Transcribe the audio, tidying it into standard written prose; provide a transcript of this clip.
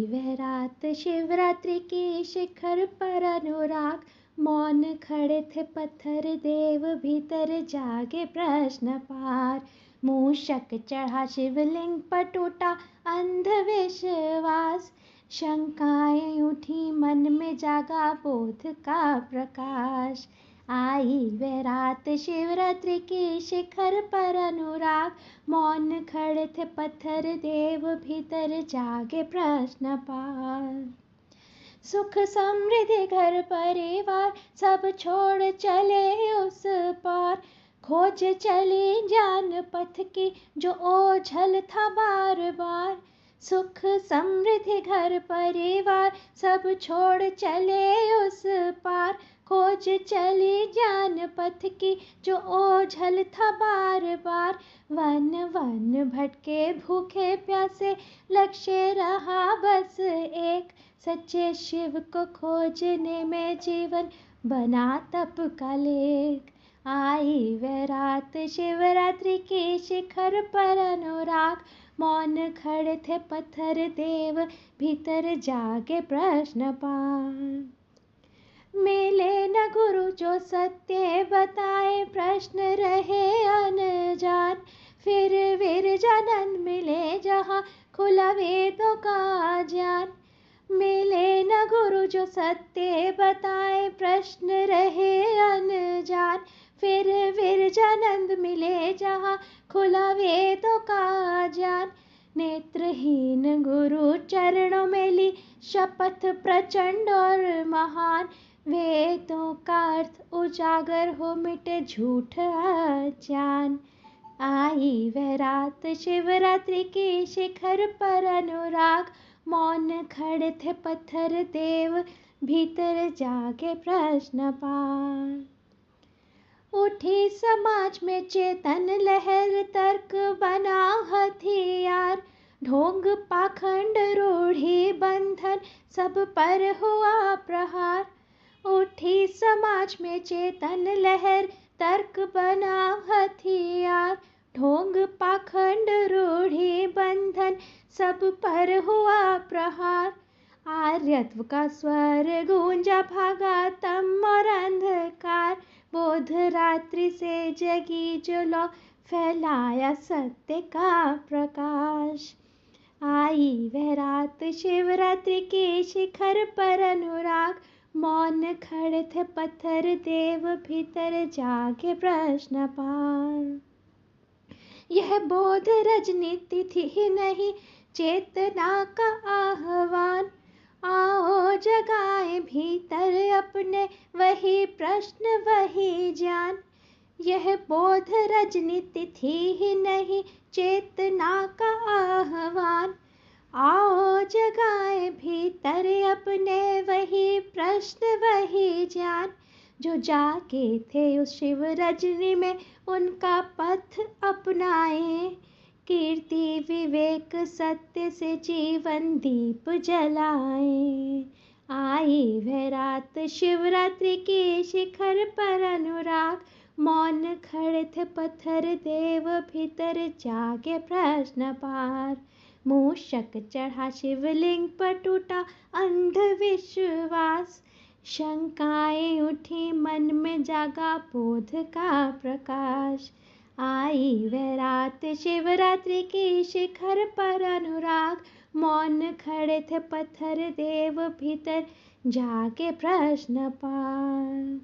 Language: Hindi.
वह रात शिवरात्रि की शिखर पर अनुराग, मौन खड़े थे पत्थर देव भीतर जागे प्रश्न पार। मूषक चढ़ा शिवलिंग पर टूटा अंधविश्वास, शंकाएं उठी मन में जागा बोध का प्रकाश। आई वह रात शिवरात्रि की शिखर पर अनुराग, मौन खड़े थे पत्थर देव भीतर जागे प्रश्न पार। सुख समृद्धि घर परिवार सब छोड़ चले उस पार, खोज चली ज्ञान पथ की जो ओझल था बार बार। सुख समृद्धि घर परिवार सब छोड़ चले उस पार, खोज चली ज्ञान पथ की जो ओझल था बार बार। वन वन भटके भूखे प्यासे, लक्ष्य रहा बस एक, सच्चे शिव को खोजने में जीवन बना तप का लेख। आई वह रात शिवरात्रि की शिखर पर अनुराग, मौन खड़े थे पत्थर देव भीतर जागे प्रश्न पार। मिले न गुरु जो सत्य बताए, प्रश्न रहे अनजान, फिर विरजानंद मिले जहाँ खुला वेदों का ज्ञान। मिले न गुरु जो सत्य बताए, प्रश्न रहे अनजान, फिर विरजानंद मिले जहाँ खुला वेदों का ज्ञान। नेत्रहीन गुरु चरणों में ली शपथ प्रचंड और महान, वेदों का अर्थ उजागर हो मिटे झूठ अज्ञान। आई वह रात शिवरात्रि की शिखर पर अनुराग, मौन खड़े थे पत्थर देव भीतर जागे प्रश्न पार। उठी समाज में चेतन लहर, तर्क बना हथियार, ढोंग पाखंड रूढ़ी बंधन सब पर हुआ प्रहार। उठी समाज में चेतन लहर, तर्क बना हथियार, ढोंग पाखंड रूढ़ी बंधन सब पर हुआ प्रहार। आर्यत्व का स्वर गूंजा भागा तम और अंधकार, बोध रात्रि से जगी जो लौ फैलाया सत्य का प्रकाश। आई वह रात शिवरात्रि की शिखर पर अनुराग, मौन खड़े थे पत्थर देव भीतर जागे प्रश्न पार। यह बोध राजनीति थी ही नहीं, चेतना का आह्वान, आओ जगाए भीतर अपने वही प्रश्न वही ज्ञान। यह बोध राजनीति थी ही नहीं, चेतना का आह्वान, आओ जगाए भीतर अपने वही प्रश्न वही ज्ञान। जो जागे थे उस शिव रजनी में उनका पथ अपनाए, कीर्ति विवेक सत्य से जीवन दीप जलाए। आई वह रात शिवरात्रि की शिखर पर अनुराग, मौन खड़े थे पत्थर देव भीतर जागे प्रश्न पार। मूषक चढ़ा शिवलिंग पर टूटा अंधविश्वास, शंकाएं उठी मन में जागा बोध का प्रकाश। आई वह रात शिवरात्रि की शिखर पर अनुराग, मौन खड़े थे पत्थर देव भीतर जागे प्रश्न पार।